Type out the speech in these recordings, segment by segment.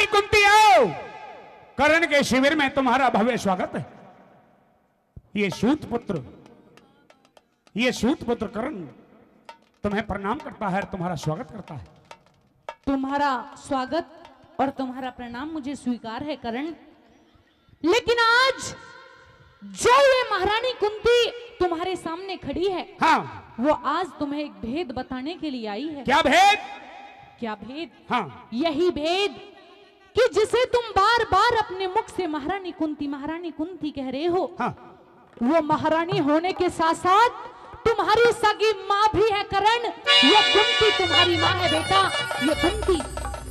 महारानी कुंती आओ, कर्ण के शिविर में तुम्हारा भव्य स्वागत है। ये सूत पुत्र कर्ण तुम्हें प्रणाम करता है, तुम्हारा स्वागत करता है। तुम्हारा स्वागत और तुम्हारा प्रणाम मुझे स्वीकार है कर्ण, लेकिन आज जो ये महारानी कुंती तुम्हारे सामने खड़ी है, हाँ, वो आज तुम्हें एक भेद बताने के लिए आई है। क्या भेद? क्या भेद? हाँ, यही भेद कि जिसे तुम बार बार अपने मुख से महारानी कुंती कह रहे हो, हाँ, वो महारानी होने के साथ साथ तुम्हारी सगी माँ भी है करण। ये कुंती तुम्हारी माँ है बेटा, ये कुंती।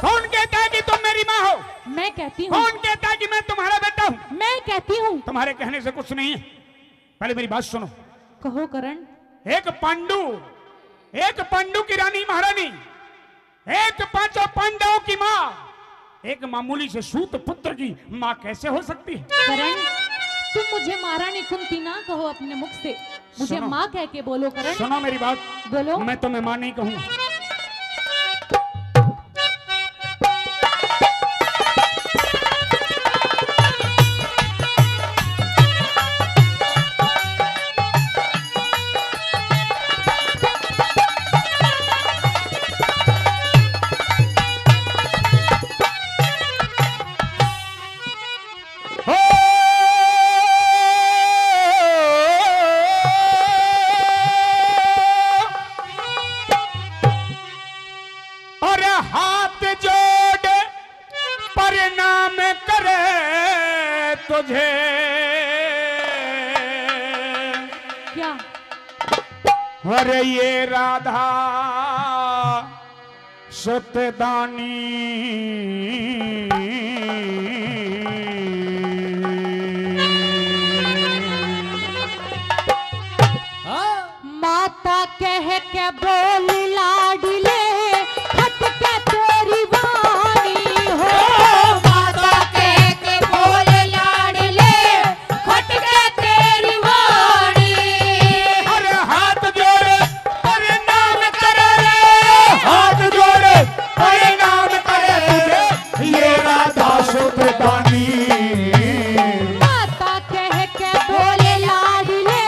कौन कहता है कि तुम मेरी माँ हो? मैं कहती हूँ। कौन कहता है कि मैं तुम्हारा बेटा हूँ? मैं कहती हूँ। तुम्हारे कहने से कुछ नहीं है, पहले मेरी बात सुनो। कहो करण। एक पांडु की रानी महारानी, एक पांचों पांडवों की माँ, एक मामूली से सूत पुत्र की माँ कैसे हो सकती है? करण, तुम मुझे महारानी कुंती ना कहो अपने मुख से, मुझे माँ कह के बोलो करण। सुनो मेरी बात, बोलो। मैं तुम्हें माँ नहीं कहूंगा। तुझे क्या? अरे ये राधा सतदानी माता कह के बोली लाडले हट के तेरी वाणी हो। माता कह के बोले लाडले हट के तेरी वाणी। अरे हाथ जोड़े अरे नाम करे रे, हाथ जोड़े अरे नाम करे तुझे ये राधा सतदानी। माता कह के बोले लाडले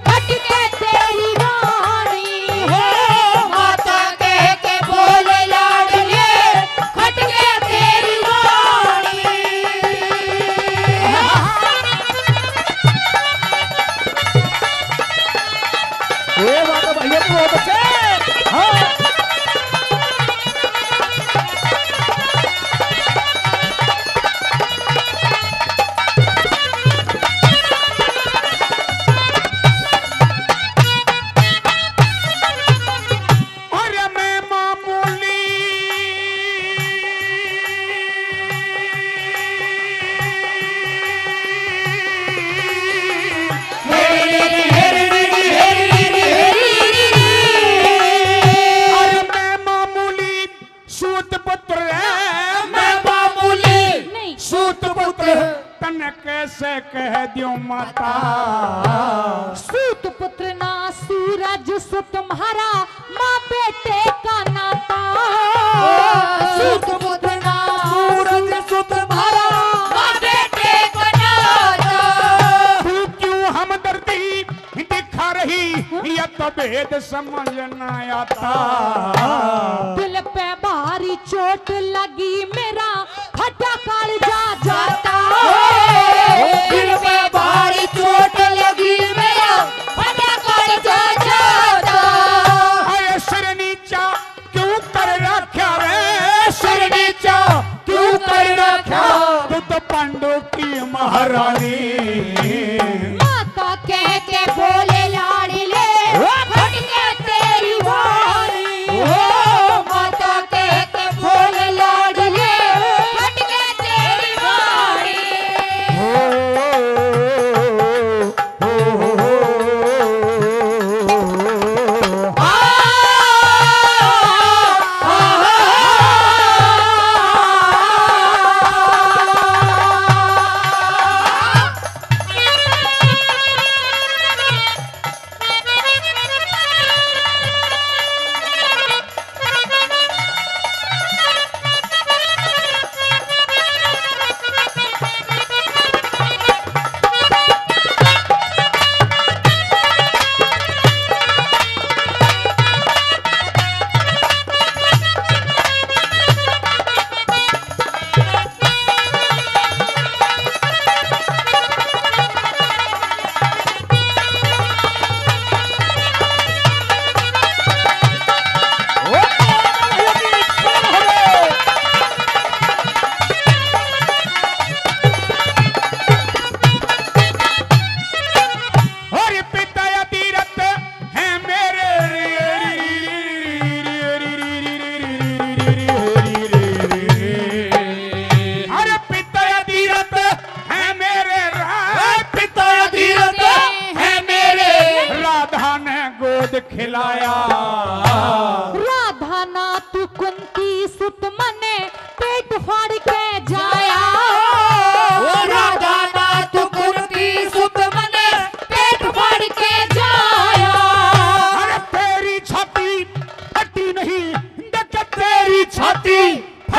हट के तेरी वाणी हो। माता कह के बोले लाडले हट के तेरी वाणी। ये बात तो भैया तो बहुत अच्छे। हाँ, अरे मैं मामूली अरे मैं मामूली सूत पुत्र है, मैं मामूली नहीं। सूत पुत्र तन कैसे कह दियो माता। सूत पुत्र ना सूरज सो तुम्हारा माँ बेटे का नाता। सूत पुत्र ना सूरज सो तुम्हारा माँ बेटे का नाता। तू क्यों हमदर्दी दिखा रही, यह तो भेद समझ न आता। दिल पे भारी चोट लगी मेरा फटा कालजा जाता। दिल पे भारी चोट लगी मेरा फटा कालजा जाता। अरे सिर नीचा क्यों कर रखा रे, सिर नीचा क्यों कर रखा, तू तो पांडु की महारानी। माता कह के बोले लाडले हट के तेरी वाणी हो। माता कह के बोले लाडले हट के तेरी वाणी।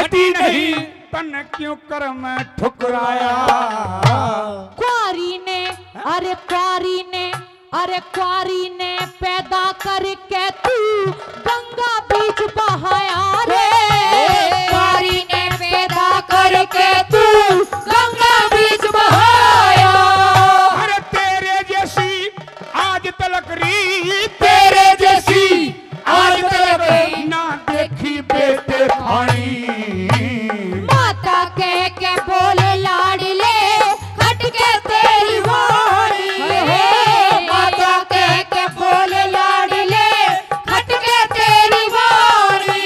घटी नहीं, तन क्यों कर मैं ठुकराया। क्वारी ने, अरे क्वारी ने, अरे क्वारी ने पैदा करके तू गंगा बीच बहाया रे। क्वारी ने पैदा करके तू गंगा बीच बहाया। अरे तेरे जैसी आज तलक री, तेरे जैसी आज तलक ना देखी बेटे खानी। माता कह के बोले लाडले खटके तेरी वाणी। माता कह के बोले लाडले खटके तेरी वाणी।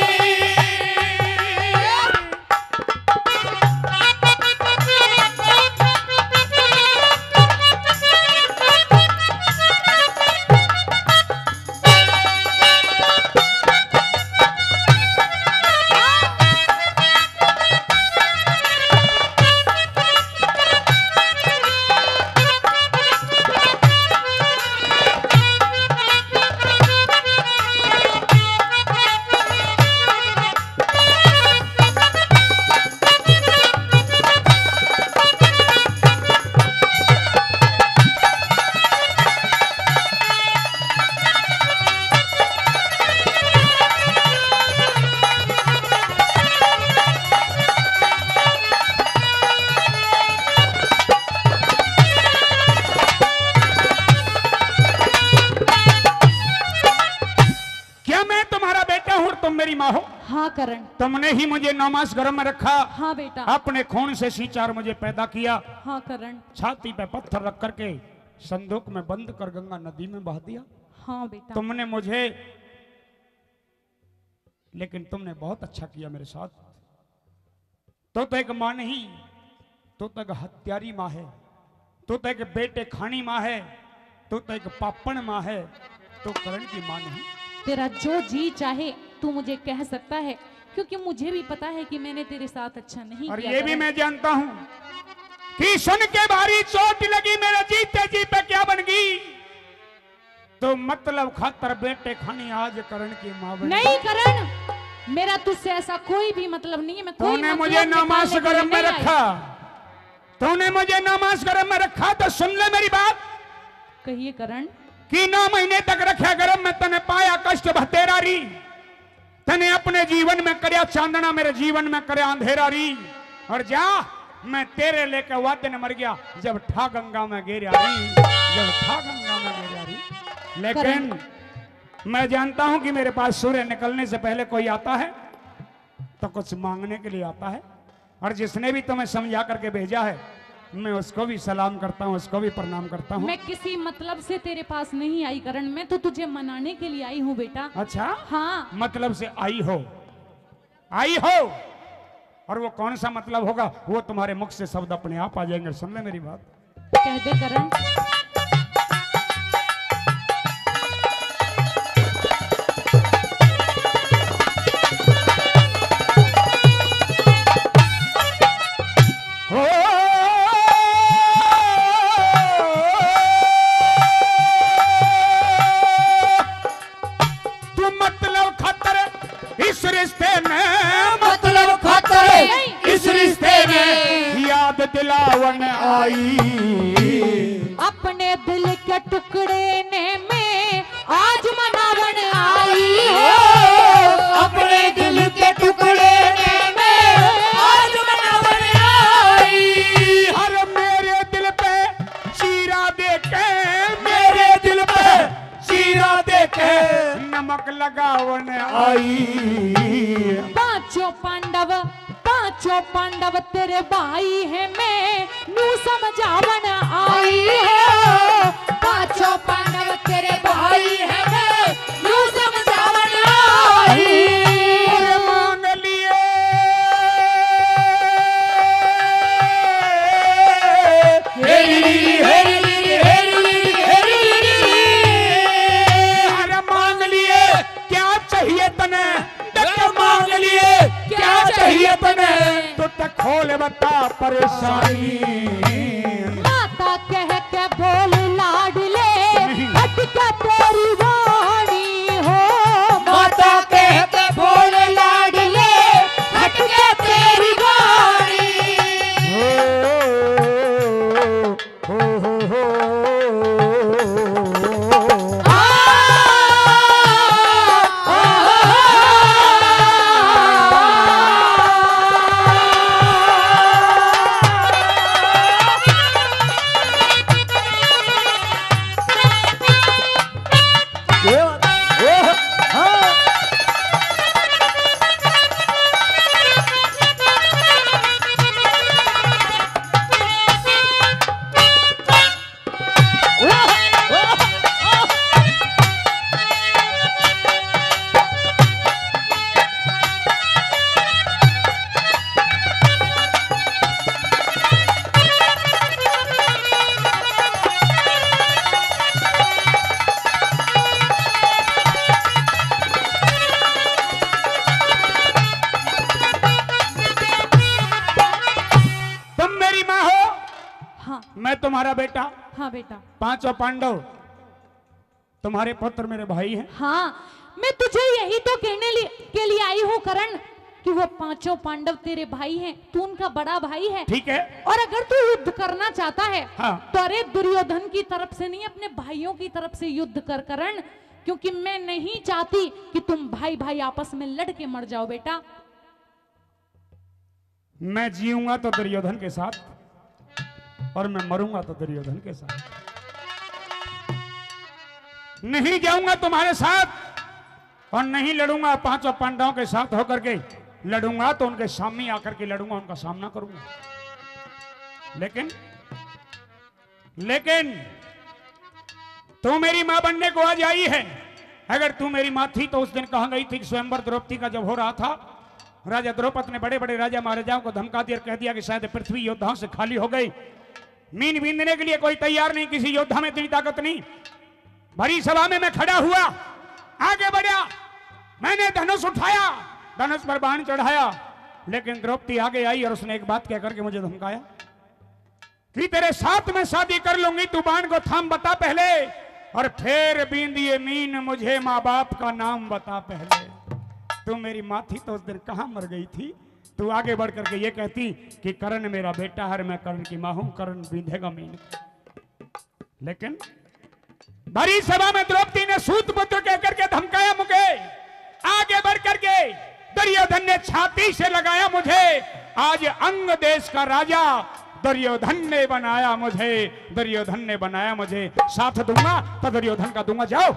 तुम मेरी माँ हो? हाँ करण। तुमने ही मुझे 9 मास गर्भ में रखा। हाँ बेटा। अपने खून से सींचा और मुझे पैदा किया। हाँ करण। छाती पे पत्थर रख करके संदूक में बंद कर गंगा नदी में बहा दिया। हाँ बेटा। तुमने मुझे, लेकिन तुमने बहुत अच्छा किया मेरे साथ। तो एक माँ नहीं, तो एक हत्यारी माँ है, तो एक बेटे खानी माँ है, तो एक पापण माँ है, तो करण की माँ नहीं। तेरा जो जी चाहे तू मुझे कह सकता है, क्योंकि मुझे भी पता है कि मैंने तेरे साथ अच्छा नहीं और किया। ये भी मैं जानता हूँ कि सुन के भारी चोट लगी मेरे जीते जी पे क्या बन गई। तो मतलब खातर बेटे खानी आज करण की माँ बनी। नहीं करण, मेरा तुझसे ऐसा कोई भी मतलब नहीं है। मैं कोई तूने मतलब मुझे 9 मास निकालने के गर्भ में लिए नहीं रखा, तूने मुझे 9 मास गर्भ में रखा, तो सुन ले मेरी बात। आई। कहिए करण। कि 9 महीने तक रखा गर्भ में, तने पाया कष्ट भतेरा री, तने अपने जीवन में करया चांदना, मेरे जीवन में करया अंधेरा री। और जा, मैं तेरे लेके वाद न मर गया जब ठा गंगा में गिर रही, जब ठा गंगा में गिर रही। लेकिन मैं जानता हूं कि मेरे पास सूर्य निकलने से पहले कोई आता है तो कुछ मांगने के लिए आता है। और जिसने भी तुम्हें समझा करके भेजा है, मैं उसको भी सलाम करता हूं, उसको भी प्रणाम करता हूं। मैं किसी मतलब से तेरे पास नहीं आई करण, मैं तो तुझे मनाने के लिए आई हूँ बेटा। अच्छा, हाँ। मतलब से आई हो, आई हो। और वो कौन सा मतलब होगा, वो तुम्हारे मुख से शब्द अपने आप आ जाएंगे। सुन ले मेरी बात। कह दे करण। इस रिश्ते में मतलब खतरे, इस रिश्ते में याद दिलावन आई। अपने दिल के टुकड़े ने में आज मनावन आई हो। अपने दिल के टुकड़े ने में आज मनावन आई। हर मेरे दिल पे चीरा देके, मेरे दिल पे चीरा देके नमक लगावन आई। पांचों पांडव तेरे भाई है, मैं नू समझावन आई है। पांचों पांडव तेरे भाई है, मैं नू समझावन आई। मांग लिए मांग लिए क्या चाहिए तने, मांग लिए क्या चाहिए तने, तो तक खोल बता परेशानी। माता कह के बोल लाडले अटका तेरी वाणी हो। माता कह के बोल लाडले अटका तेरी मैं तुम्हारा बेटा, हाँ बेटा। पांचों पांडव तुम्हारे पुत्र मेरे भाई हैं। हाँ, मैं तुझे यही तो के लिए आई हूँ करण, कि वो पांचों पांडव तेरे भाई हैं, तू उनका बड़ा भाई है। ठीक है। और अगर तू युद्ध करना चाहता है, हाँ। तो अरे दुर्योधन की तरफ से नहीं, अपने भाइयों की तरफ से युद्ध कर करण, क्योंकि मैं नहीं चाहती कि तुम भाई भाई आपस में लड़ के मर जाओ बेटा। मैं जीऊंगा तो दुर्योधन के साथ, और मैं मरूंगा तो दुर्योधन के साथ। नहीं जाऊंगा तुम्हारे साथ, और नहीं लड़ूंगा पांचों पांडवों के साथ होकर के। लड़ूंगा तो उनके सामने आकर के लड़ूंगा, उनका सामना करूंगा। लेकिन तू मेरी मां बनने को आज आई है। अगर तू मेरी मां थी तो उस दिन कहां गई थी? स्वयंवर द्रौपदी का जब हो रहा था, राजा द्रौपद ने बड़े बड़े राजा महाराजाओं को धमका दिया, कह दिया कि शायद पृथ्वी योद्धाओं से खाली हो गई। मीन बींदने के लिए कोई तैयार नहीं, किसी योद्धा में इतनी ताकत नहीं। भरी सभा में मैं खड़ा हुआ, आगे बढ़ा, मैंने धनुष उठाया, धनुष पर बाण चढ़ाया, लेकिन द्रौपदी आगे आई और उसने एक बात कह करके मुझे धमकाया कि तेरे साथ मैं शादी कर लूंगी, तू बाण को थाम बता पहले, और फिर बींदिए मीन मुझे माँ बाप का नाम बता पहले। तू मेरी माँ थी तो उस दिन कहां मर गई थी? तू आगे बढ़ करके ये कहती कि कर्ण मेरा बेटा है, मैं कर्ण की मां हूं, कर्ण बींधेगा मीन। लेकिन भरी सभा में द्रौपदी ने सूत पुत्र कहकर के धमकाया मुझे। आगे बढ़ करके दुर्योधन ने छाती से लगाया मुझे। आज अंग देश का राजा दुर्योधन ने बनाया मुझे, दुर्योधन ने बनाया मुझे। साथ दूंगा तो दुर्योधन का दूंगा। जाओ।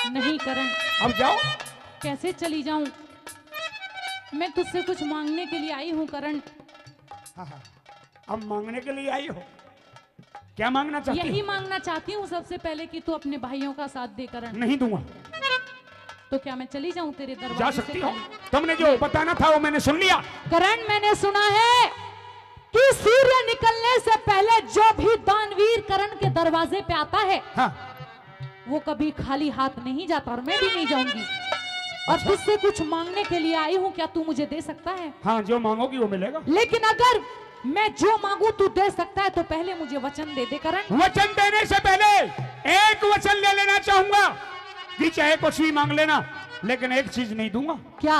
नहीं करण, अब जाओ। कैसे चली जाऊं? मैं तुझसे कुछ मांगने के लिए आई हूं करण। हाँ, अब मांगने के लिए आई हो? क्या मांगना चाहती यही हो? मांगना चाहती हूँ सबसे पहले कि तू अपने भाइयों का साथ दे करण। नहीं दूंगा। तो क्या मैं चली जाऊं तेरे दरबार? जा सकती हो, तुमने जो बताना था वो मैंने सुन लिया। करण, मैंने सुना है कि सूर्य निकलने से पहले जो भी दानवीर करण के दरवाजे पे आता है, हाँ। वो कभी खाली हाथ नहीं जाता, और मैं भी नहीं जाऊंगी। और तुझसे कुछ मांगने के लिए आई हूँ, क्या तू मुझे दे सकता है? हाँ, जो मांगोगी वो मिलेगा। लेकिन अगर मैं जो मांगू तू दे सकता है, तो पहले मुझे वचन दे करण। वचन देने से पहले एक वचन ले लेना चाहूंगा कि चाहे कुछ भी मांग लेना, लेकिन एक चीज नहीं दूंगा। क्या?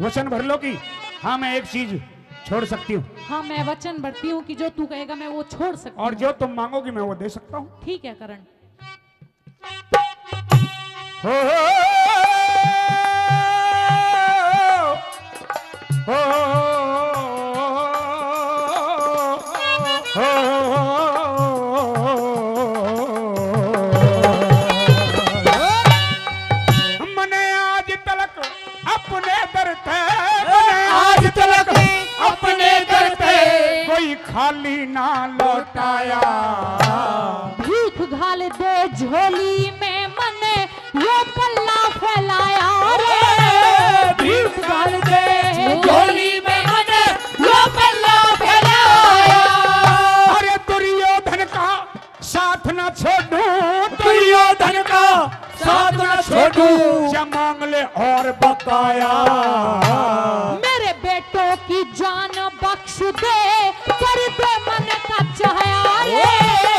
वचन भर लो कि हाँ मैं एक चीज छोड़ सकती हूँ। हाँ, मैं वचन भरती हूँ कि जो तू कहेगा मैं वो छोड़ सकती हूँ। और जो तुम मांगोगी मैं वो दे सकता हूँ। ठीक है करण। हो मने आज तलक अपने दर पे, आज तलक अपने दर पे कोई खाली ना लौटाया। भीख घाल दे झोली में, मने वो कल्ला फैलाया रे। भीख घाल दे झोली में, मने वो कल्ला फैलाया। अरे दुर्योधन का साथ न छोड़ू, दुर्योधन का साथ न छोड़ू, या मांग ले और बकाया। मेरे बेटों की जान बख्श दे, कर दे मन का चाहा रे।